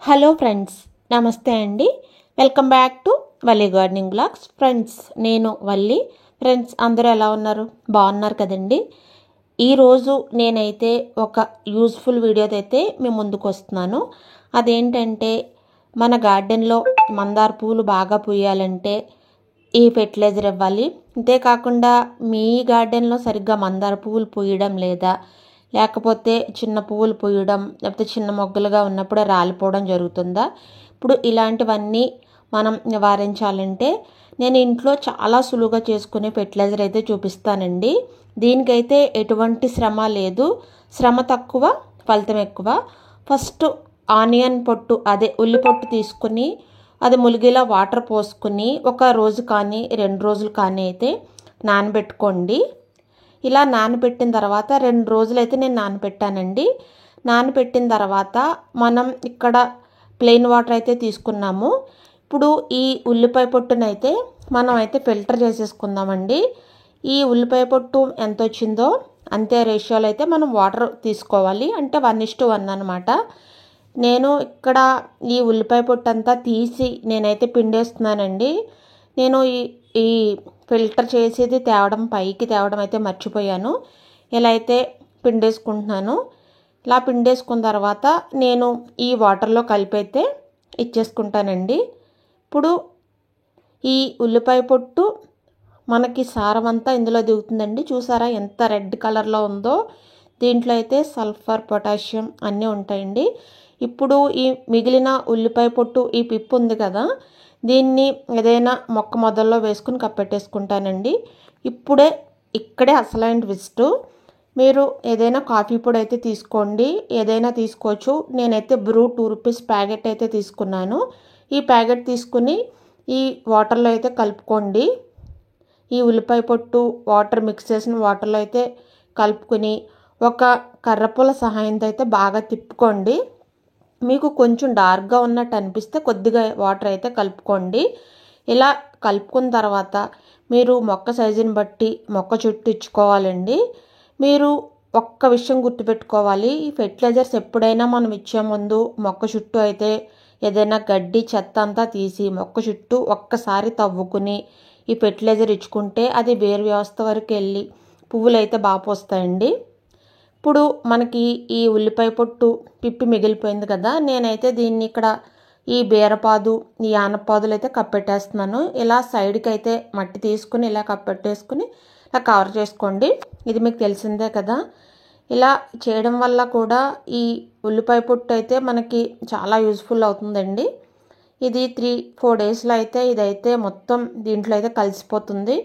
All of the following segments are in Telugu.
హలో ఫ్రెండ్స్, నమస్తే అండి. Welcome back to Valli gardening blogs. Friends, నేను వల్లి. ఫ్రెండ్స్, అందరూ ఎలా ఉన్నారు? బాగున్నారు కదండి. ఈరోజు నేనైతే ఒక యూజ్ఫుల్ వీడియోతో అయితే మీ ముందుకు వస్తున్నాను. అదేంటంటే, మన గార్డెన్లో మందార పూలు బాగా పూయాలంటే ఈ ఫెర్టిలైజర్ ఇవ్వాలి. అంతేకాకుండా మీ గార్డెన్లో సరిగ్గా మందార పువ్వులు పూయడం లేదా, లేకపోతే చిన్న పువ్వులు పూయడం, లేకపోతే చిన్న మొగ్గలుగా ఉన్నప్పుడే రాలిపోవడం జరుగుతుందా? ఇప్పుడు ఇలాంటివన్నీ మనం నివారించాలంటే నేను ఇంట్లో చాలా సులువుగా చేసుకునే ఫెర్టిలైజర్ అయితే చూపిస్తానండి. దీనికైతే ఎటువంటి శ్రమ లేదు, శ్రమ తక్కువ, ఫలితం ఎక్కువ. ఫస్ట్ ఆనియన్ పొట్టు, అదే ఉల్లి పొట్టు తీసుకుని అది ములిగేలా వాటర్ పోసుకుని ఒక రోజు కానీ 2 రోజులు కానీ అయితే నానబెట్టుకోండి. ఇలా నానబెట్టిన తర్వాత 2 రోజులు అయితే నేను నానబెట్టానండి. నానబెట్టిన తర్వాత మనం ఇక్కడ ప్లెయిన్ వాటర్ అయితే తీసుకున్నాము. ఇప్పుడు ఈ ఉల్లిపాయ పొట్టునైతే మనం అయితే ఫిల్టర్ చేసేసుకుందామండి. ఈ ఉల్లిపాయ పొట్టు ఎంత వచ్చిందో అంతే రేషియోలో అయితే మనం వాటర్ తీసుకోవాలి. అంటే 1:1 అనమాట. నేను ఇక్కడ ఈ ఉల్లిపాయ పొట్టు అంతా తీసి నేనైతే పిండేస్తున్నానండి. నేను ఈ ఫిల్టర్ చేసేది పైకి తేవడం అయితే మర్చిపోయాను. ఇలా అయితే పిండేసుకుంటున్నాను. ఇలా పిండేసుకున్న తర్వాత నేను ఈ వాటర్లో కలిపి అయితే ఇచ్చేసుకుంటానండి. ఇప్పుడు ఈ ఉల్లిపాయ పొట్టు మనకి సారం అంతా ఇందులో దిగుతుందండి. చూసారా ఎంత రెడ్ కలర్లో ఉందో? దీంట్లో అయితే సల్ఫర్, పొటాషియం అన్నీ ఉంటాయండి. ఇప్పుడు ఈ మిగిలిన ఉల్లిపాయ పొట్టు, ఈ పిప్పు ఉంది కదా, దీన్ని ఏదైనా మొక్క మొదల్లో వేసుకుని కప్పెట్టేసుకుంటానండి. ఇక్కడే అసలైన ట్విస్ట్. మీరు ఏదైనా కాఫీ పొడి అయితే తీసుకోండి, ఏదైనా తీసుకోవచ్చు. నేనైతే బ్రూ 2 రూపీస్ ప్యాకెట్ అయితే తీసుకున్నాను. ఈ ప్యాకెట్ తీసుకుని ఈ వాటర్లో అయితే కలుపుకోండి. ఈ ఉల్లిపాయ పొట్టు వాటర్ మిక్స్ చేసిన వాటర్లో అయితే కలుపుకొని ఒక కర్రపుల్ల సహాయంతో అయితే బాగా తిప్పుకోండి. మీకు కొంచెం డార్క్గా ఉన్నట్టు అనిపిస్తే కొద్దిగా వాటర్ అయితే కలుపుకోండి. ఇలా కలుపుకున్న తర్వాత మీరు మొక్క సైజుని బట్టి మొక్క చుట్టూ ఇచ్చుకోవాలండి. మీరు ఒక్క విషయం గుర్తుపెట్టుకోవాలి, ఈ ఫెర్టిలైజర్స్ ఎప్పుడైనా మనం ఇచ్చే ముందు మొక్క చుట్టూ అయితే ఏదైనా గడ్డి, చెత్త అంతా తీసి మొక్క చుట్టూ ఒక్కసారి తవ్వుకుని ఈ ఫెర్టిలైజర్ ఇచ్చుకుంటే అది వేరు వ్యవస్థ వరకు వెళ్ళి పువ్వులు అయితే బాగా పోస్తాయండి. ఇప్పుడు మనకి ఈ ఉల్లిపాయ పొట్టు పిప్పి మిగిలిపోయింది కదా, నేనైతే దీన్ని ఇక్కడ ఈ బీరపాదు, ఈ ఆనపాదులు అయితే కప్పెట్టేస్తున్నాను. ఇలా సైడ్కి అయితే మట్టి తీసుకుని ఇలా కప్పెట్టేసుకుని ఇలా కవర్ చేసుకోండి. ఇది మీకు తెలిసిందే కదా. ఇలా చేయడం వల్ల కూడా ఈ ఉల్లిపాయ పొట్టు అయితే మనకి చాలా యూజ్ఫుల్ అవుతుందండి. ఇది 3-4 డేస్లో అయితే ఇదైతే మొత్తం దీంట్లో అయితే కలిసిపోతుంది.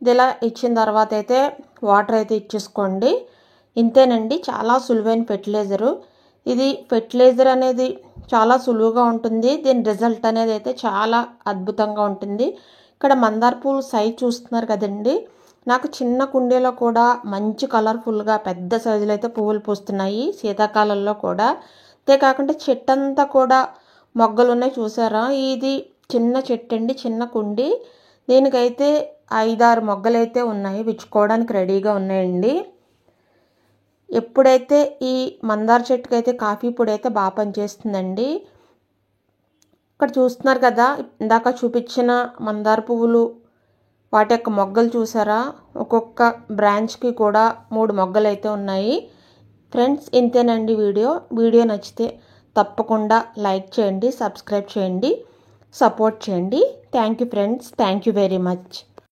ఇది ఇలా ఇచ్చిన తర్వాత అయితే వాటర్ అయితే ఇచ్చేసుకోండి. ఇంతేనండి, చాలా సులువైన ఫెర్టిలైజరు. ఇది ఫెర్టిలైజర్ అనేది చాలా సులువుగా ఉంటుంది. దీని రిజల్ట్ అనేది అయితే చాలా అద్భుతంగా ఉంటుంది. ఇక్కడ మందార పూలు సైజ్ చూస్తున్నారు కదండి. నాకు చిన్న కుండీలో కూడా మంచి కలర్ఫుల్గా పెద్ద సైజులో అయితే పువ్వులు పూస్తున్నాయి శీతాకాలంలో కూడా. అంతేకాకుండా చెట్టు అంతా కూడా మొగ్గలు ఉన్నాయి, చూసారా? ఇది చిన్న చెట్టు అండి, చిన్న కుండీ. దీనికైతే 5-6 మొగ్గలు అయితే ఉన్నాయి, విచ్చుకోవడానికి రెడీగా ఉన్నాయండి. ఎప్పుడైతే ఈ మందార చెట్టుకి అయితే కాఫీ పొడి అయితే బాగా పనిచేస్తుందండి. ఇక్కడ చూస్తున్నారు కదా, ఇందాక చూపించిన మందార పువ్వులు, వాటి యొక్క మొగ్గలు చూసారా? ఒక్కొక్క బ్రాంచ్కి కూడా 3 మొగ్గలు అయితే ఉన్నాయి. ఫ్రెండ్స్, ఇంతేనండి వీడియో నచ్చితే తప్పకుండా లైక్ చేయండి, సబ్స్క్రైబ్ చేయండి, సపోర్ట్ చేయండి. Thank you friends, thank you very much.